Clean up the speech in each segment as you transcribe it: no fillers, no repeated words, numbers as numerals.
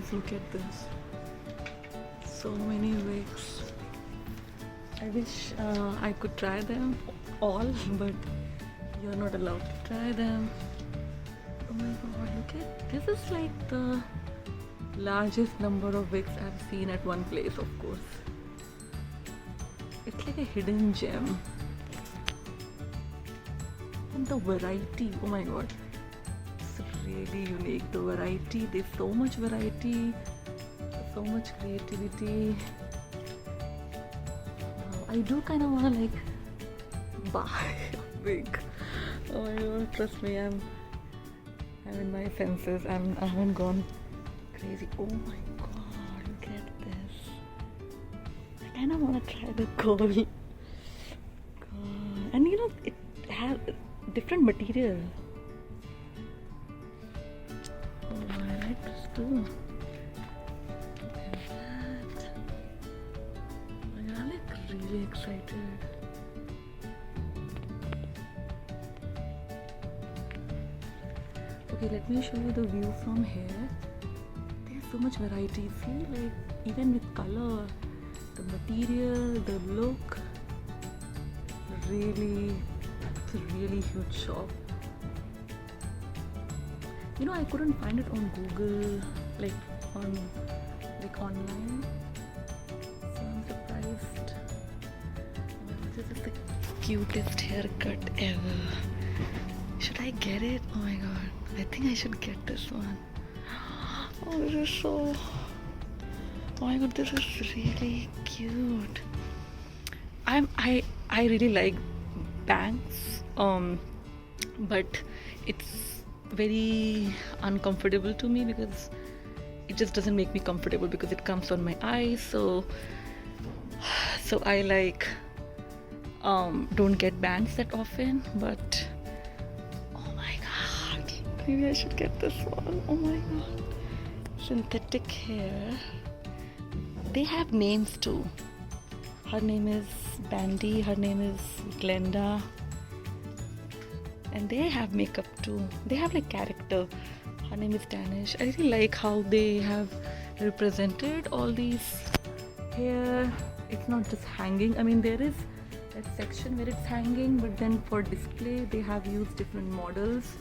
guys, look at this. So many wigs. I wish I could try them all, but you're not allowed to try them. Oh my god, look at this. Is like the largest number of wigs I've seen at one place, of course. It's like a hidden gem. And the variety, oh my god, it's really unique. The variety, there's so much variety, so much creativity. I do kind of want to like buy a wig. Oh my god, trust me, I'm in my senses. I haven't gone crazy. Oh my god, look at this. I kind of want to try the gold. God. And you know, it has different material. Oh, I like this too. Look at that. I'm like really excited. Okay, let me show you the view from here. There's so much variety. See, like even with color, the material, the look. Really, it's a really huge shop. You know, I couldn't find it on Google, like online. So I'm surprised. This is the cutest haircut ever. Should I get it? Oh my god, I think I should get this one. Oh, this is so. Oh my god, this is really cute. I really like bangs, but it's very uncomfortable to me because it just doesn't make me comfortable because it comes on my eyes. So I like don't get bangs that often. But oh my god, maybe I should get this one. Oh my god, synthetic hair. They have names too. Her name is Bandy, her name is Glenda, and they have makeup too. They have like character. Her name is Danish. I really like how they have represented all these hair. It's not just hanging. I mean, there is that section where it's hanging, but then for display they have used different models.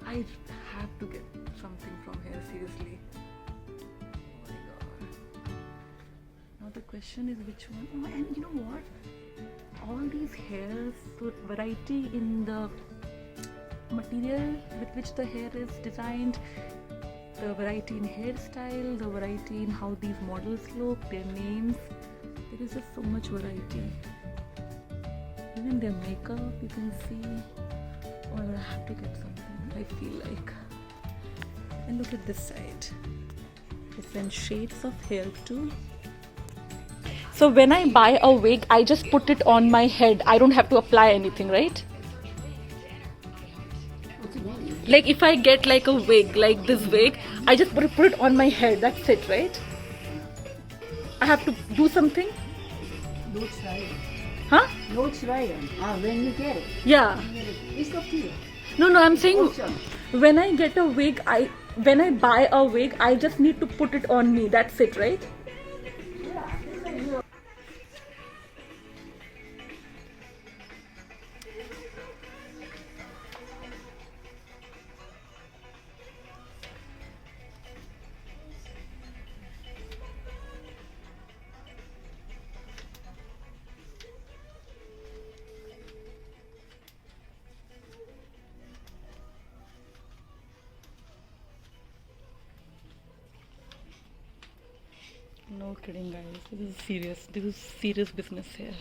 I have to get something from here, seriously. The question is which one. Oh, and you know what, all these hairs, so variety in the material with which the hair is designed, the variety in hairstyle, the variety in how these models look, their names. There is just so much variety. Even their makeup, you can see. Oh, I have to get something, I feel like. And look at this side, different shades of hair too. So when I buy a wig, I just put it on my head. I don't have to apply anything, right? Like if I get like a wig, like this wig, I just put it on my head. That's it, right? I have to do something? No try. Huh? No try. When you get it. Yeah. It's up to you. No, I'm saying Option. when I get a wig, when I buy a wig, I just need to put it on me. That's it, right? No kidding, guys. This is serious. This is serious business here.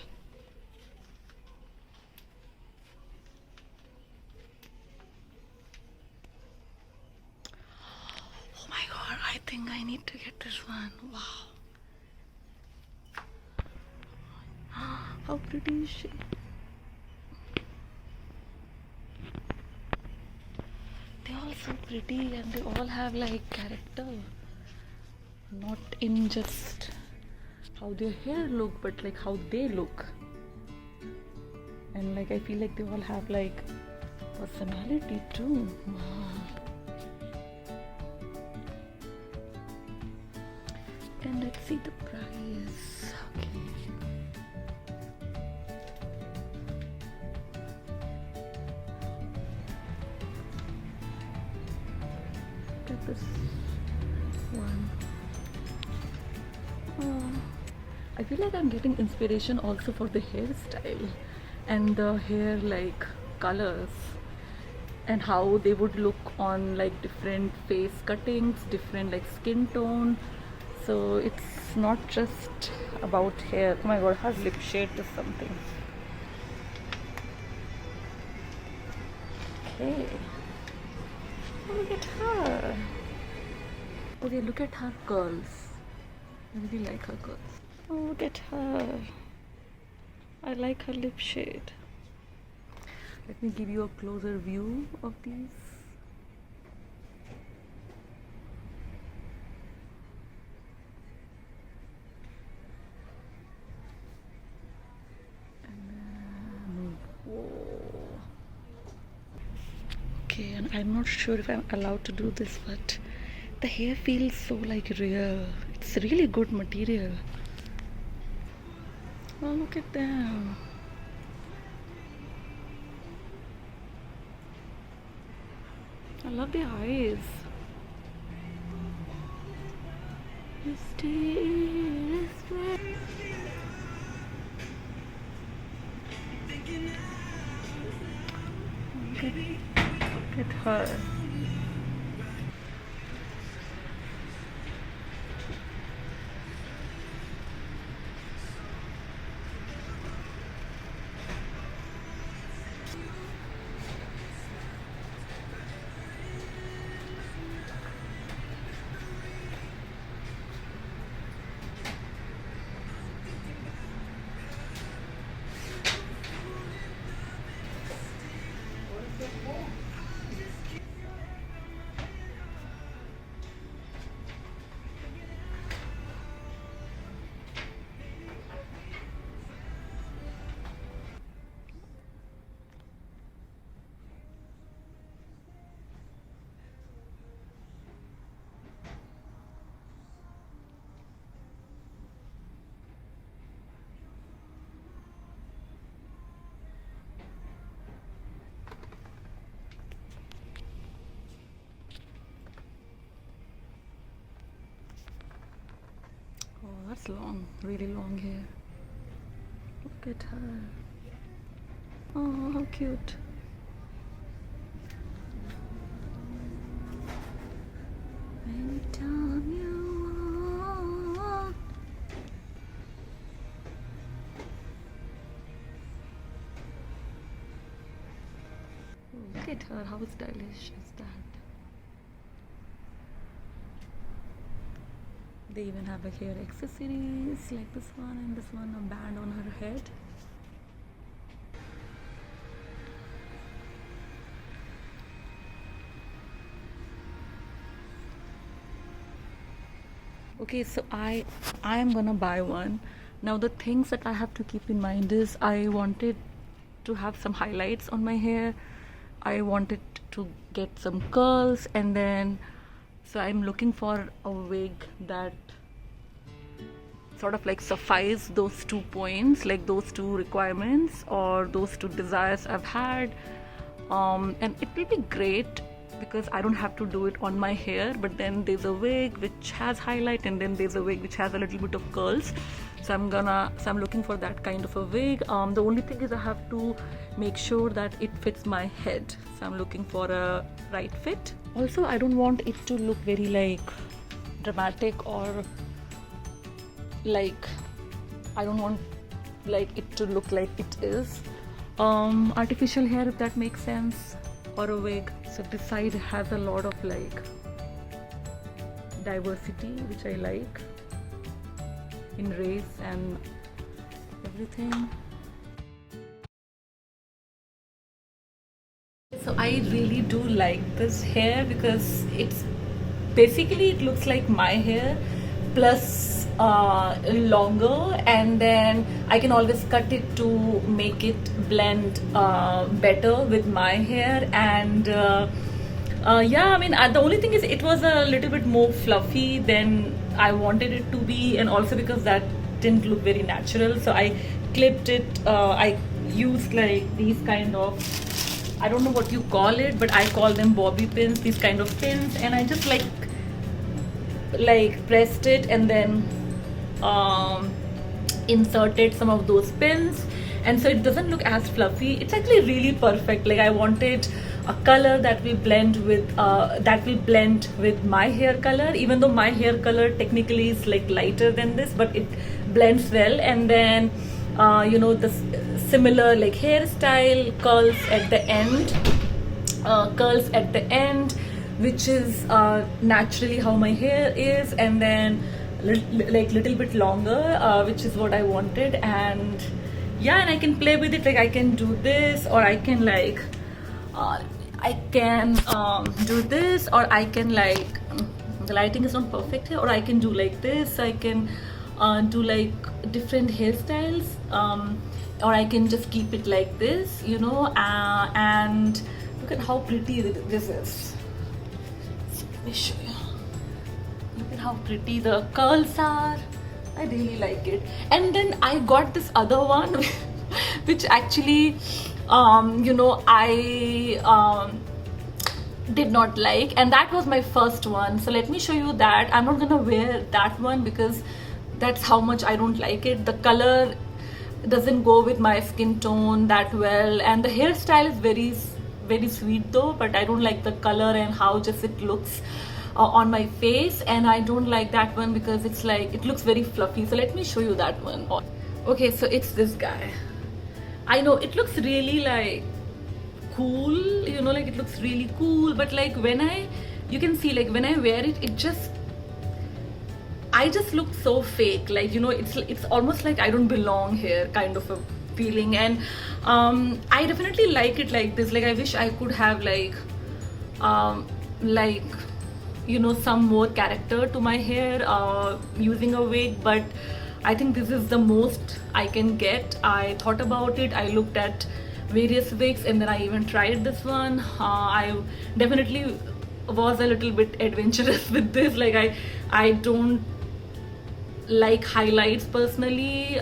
Oh my god, I think I need to get this one. Wow. How pretty is she? They're all so pretty and they all have like character. Not in just how their hair look, but like how they look. And like I feel like they all have like personality too. Wow. let's see the price. Okay. Look at this one. I feel like I'm getting inspiration also for the hairstyle and the hair like colors and how they would look on like different face cuttings, different like skin tone. So it's not just about hair. Oh my god, her lip shade is something. Okay. Oh, look at her. Okay, look at her curls. I really like her curls. Oh, look at her. I like her lip shade. Let me give you a closer view of these. And then, whoa. Okay, and I'm not sure if I'm allowed to do this, but the hair feels so like real. It's really good material. Oh, look at them. I love their eyes. Mysterious way. Look at her. Oh, that's long, really long hair. Look at her. Oh, how cute. Anytime you want. Look at her, how stylish is that? They even have a hair accessories like this one and this one, a band on her head. Okay, so I am gonna buy one. Now the things that I have to keep in mind is I wanted to have some highlights on my hair. I wanted to get some curls, and then so I'm looking for a wig that sort of like suffice those 2 points, like those 2 requirements or those 2 desires I've had. And it will be great because I don't have to do it on my hair, but then there's a wig which has highlight and then there's a wig which has a little bit of curls. So I'm looking for that kind of a wig. The only thing is I have to make sure that it fits my head. So I'm looking for a right fit. Also, I don't want it to look very like dramatic or like, I don't want like it to look like it is artificial hair, if that makes sense, or a wig. So this side has a lot of like diversity, which I like in race and everything. So I really do like this hair because it's basically, it looks like my hair plus longer, and then I can always cut it to make it blend better with my hair. And yeah, I mean, the only thing is it was a little bit more fluffy than I wanted it to be, and also because that didn't look very natural. So I clipped it. I used like these kind of, I don't know what you call it, but I call them bobby pins, these kind of pins, and I just like pressed it and then inserted some of those pins, and so it doesn't look as fluffy. It's actually really perfect. Like I wanted a color that will blend with my hair color, even though my hair color technically is like lighter than this, but it blends well. And then you know, the similar like hairstyle, curls at the end, which is naturally how my hair is, and then little bit longer, which is what I wanted. And yeah, and I can play with it. Like I can do this, or I can like do this, or I can like, the lighting is not perfect here, or I can do like this. I can do like different hairstyles, or I can just keep it like this, you know. And look at how pretty this is. So let me show you. Look at how pretty the curls are. I really like it. And then I got this other one which actually you know, I did not like, and that was my first one. So let me show you that. I'm not gonna wear that one because that's how much I don't like it. The color doesn't go with my skin tone that well, and the hairstyle is very very sweet though, but I don't like the color and how just it looks on my face. And I don't like that one because it's like, it looks very fluffy. So let me show you that one. Okay, so it's this guy. I know it looks really like cool, you know, like it looks really cool, but like you can see like when I wear it, I just look so fake. Like, you know, it's almost like I don't belong here kind of a feeling. And I definitely like it like this. Like I wish I could have like you know, some more character to my hair using a wig, but I think this is the most I can get. I thought about it, I looked at various wigs, and then I even tried this one. I definitely was a little bit adventurous with this. Like I don't like highlights personally.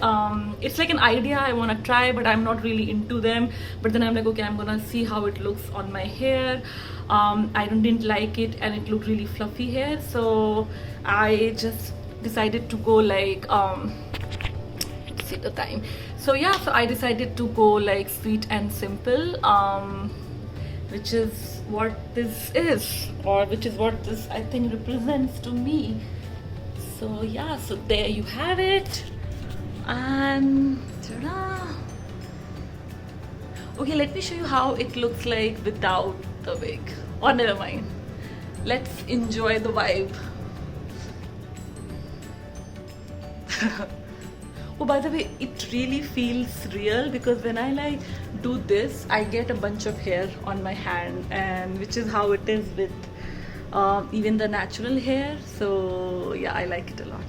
It's like an idea I want to try, but I'm not really into them. But then I'm like, okay, I'm gonna see how it looks on my hair. I didn't like it, and it looked really fluffy hair, so I just decided to go like let's see the time. So yeah, so I decided to go like sweet and simple, which is what this is, or which is what this I think represents to me. So yeah, so there you have it. And ta-da! Okay, let me show you how it looks like without the wig. Or never mind, let's enjoy the vibe. Oh, by the way, it really feels real because when I like do this, I get a bunch of hair on my hand, and which is how it is with even the natural hair. So yeah, I like it a lot.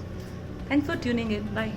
Thanks for tuning in. Bye.